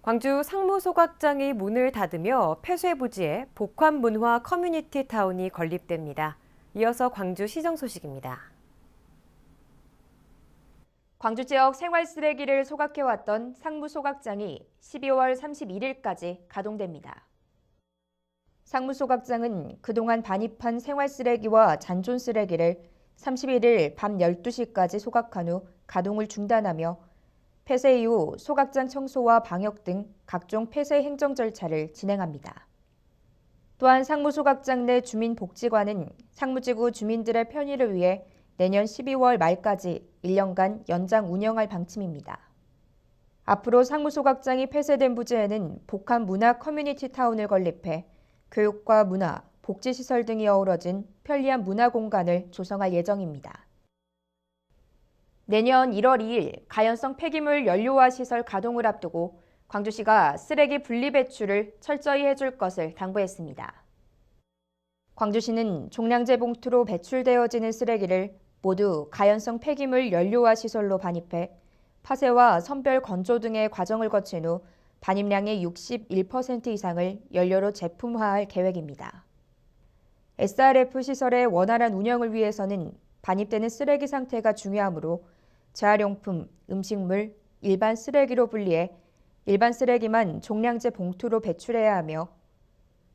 광주 상무소각장이 문을 닫으며 폐쇄 부지에 복합문화 커뮤니티 타운이 건립됩니다. 이어서 광주시정 소식입니다. 광주 지역 생활 쓰레기를 소각해왔던 상무소각장이 12월 31일까지 가동됩니다. 상무소각장은 그동안 반입한 생활 쓰레기와 잔존 쓰레기를 31일 밤 12시까지 소각한 후 가동을 중단하며 폐쇄 이후 소각장 청소와 방역 등 각종 폐쇄 행정 절차를 진행합니다. 또한 상무소각장 내 주민복지관은 상무지구 주민들의 편의를 위해 내년 12월 말까지 1년간 연장 운영할 방침입니다. 앞으로 상무소각장이 폐쇄된 부지에는 복합 문화 커뮤니티 타운을 건립해 교육과 문화, 복지시설 등이 어우러진 편리한 문화 공간을 조성할 예정입니다. 내년 1월 2일 가연성 폐기물 연료화 시설 가동을 앞두고 광주시가 쓰레기 분리 배출을 철저히 해줄 것을 당부했습니다. 광주시는 종량제 봉투로 배출되어지는 쓰레기를 모두 가연성 폐기물 연료화 시설로 반입해 파쇄와 선별 건조 등의 과정을 거친 후 반입량의 61% 이상을 연료로 제품화할 계획입니다. SRF 시설의 원활한 운영을 위해서는 반입되는 쓰레기 상태가 중요하므로 재활용품, 음식물, 일반 쓰레기로 분리해 일반 쓰레기만 종량제 봉투로 배출해야 하며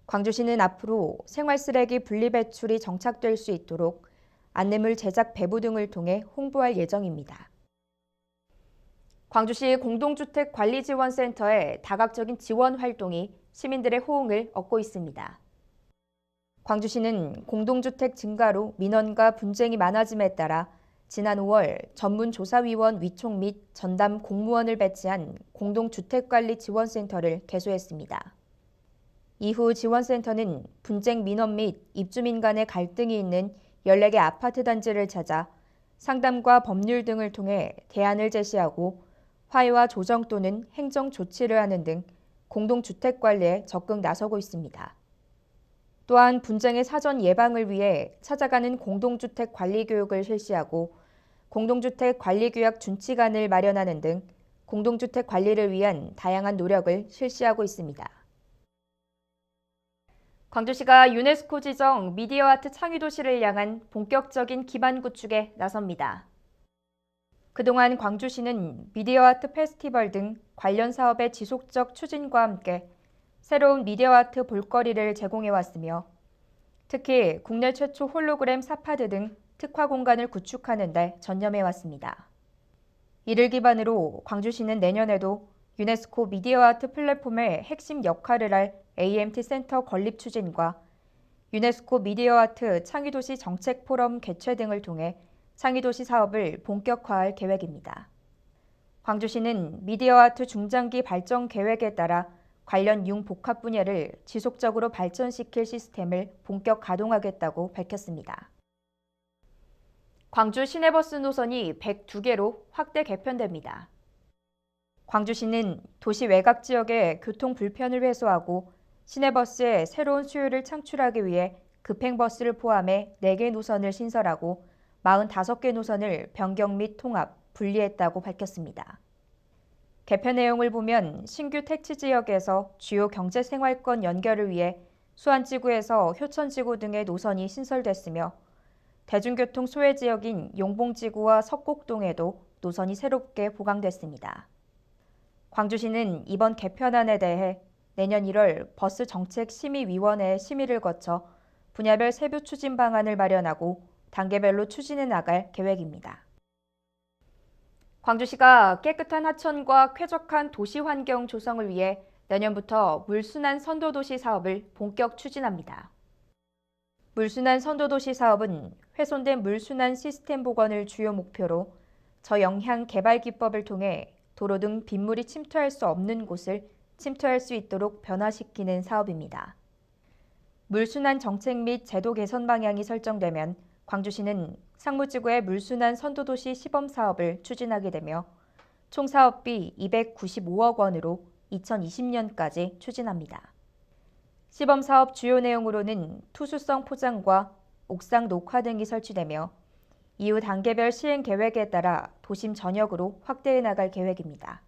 광주시는 앞으로 생활 쓰레기 분리 배출이 정착될 수 있도록 안내물 제작 배부 등을 통해 홍보할 예정입니다. 광주시 공동주택관리지원센터의 다각적인 지원 활동이 시민들의 호응을 얻고 있습니다. 광주시는 공동주택 증가로 민원과 분쟁이 많아짐에 따라 지난 5월 전문조사위원 위촉 및 전담 공무원을 배치한 공동주택관리지원센터를 개소했습니다. 이후 지원센터는 분쟁 민원 및 입주민 간의 갈등이 있는 14개 아파트 단지를 찾아 상담과 법률 등을 통해 대안을 제시하고 화해와 조정 또는 행정 조치를 하는 등 공동주택 관리에 적극 나서고 있습니다. 또한 분쟁의 사전 예방을 위해 찾아가는 공동주택 관리 교육을 실시하고 공동주택 관리 규약 준칙안을 마련하는 등 공동주택 관리를 위한 다양한 노력을 실시하고 있습니다. 광주시가 유네스코 지정 미디어 아트 창의도시를 향한 본격적인 기반 구축에 나섭니다. 그동안 광주시는 미디어 아트 페스티벌 등 관련 사업의 지속적 추진과 함께 새로운 미디어 아트 볼거리를 제공해왔으며 특히 국내 최초 홀로그램 사파드 등 특화 공간을 구축하는 데 전념해왔습니다. 이를 기반으로 광주시는 내년에도 유네스코 미디어 아트 플랫폼의 핵심 역할을 할 AMT 센터 건립 추진과 유네스코 미디어 아트 창의도시 정책 포럼 개최 등을 통해 창의도시 사업을 본격화할 계획입니다. 광주시는 미디어 아트 중장기 발전 계획에 따라 관련 융복합 분야를 지속적으로 발전시킬 시스템을 본격 가동하겠다고 밝혔습니다. 광주 시내버스 노선이 102개로 확대 개편됩니다. 광주시는 도시 외곽 지역의 교통 불편을 해소하고 시내버스의 새로운 수요를 창출하기 위해 급행버스를 포함해 4개 노선을 신설하고 45개 노선을 변경 및 통합, 분리했다고 밝혔습니다. 개편 내용을 보면 신규 택지 지역에서 주요 경제생활권 연결을 위해 수안지구에서 효천지구 등의 노선이 신설됐으며 대중교통 소외 지역인 용봉지구와 석곡동에도 노선이 새롭게 보강됐습니다. 광주시는 이번 개편안에 대해 내년 1월 버스 정책 심의위원회 심의를 거쳐 분야별 세부 추진 방안을 마련하고 단계별로 추진해 나갈 계획입니다. 광주시가 깨끗한 하천과 쾌적한 도시 환경 조성을 위해 내년부터 물순환 선도도시 사업을 본격 추진합니다. 물순환 선도도시 사업은 훼손된 물순환 시스템 복원을 주요 목표로 저영향 개발 기법을 통해 도로 등 빗물이 침투할 수 없는 곳을 침투할 수 있도록 변화시키는 사업입니다. 물순환 정책 및 제도 개선 방향이 설정되면 광주시는 상무지구의 물순환 선도도시 시범 사업을 추진하게 되며 총 사업비 295억 원으로 2020년까지 추진합니다. 시범 사업 주요 내용으로는 투수성 포장과 옥상 녹화 등이 설치되며 이후 단계별 시행 계획에 따라 도심 전역으로 확대해 나갈 계획입니다.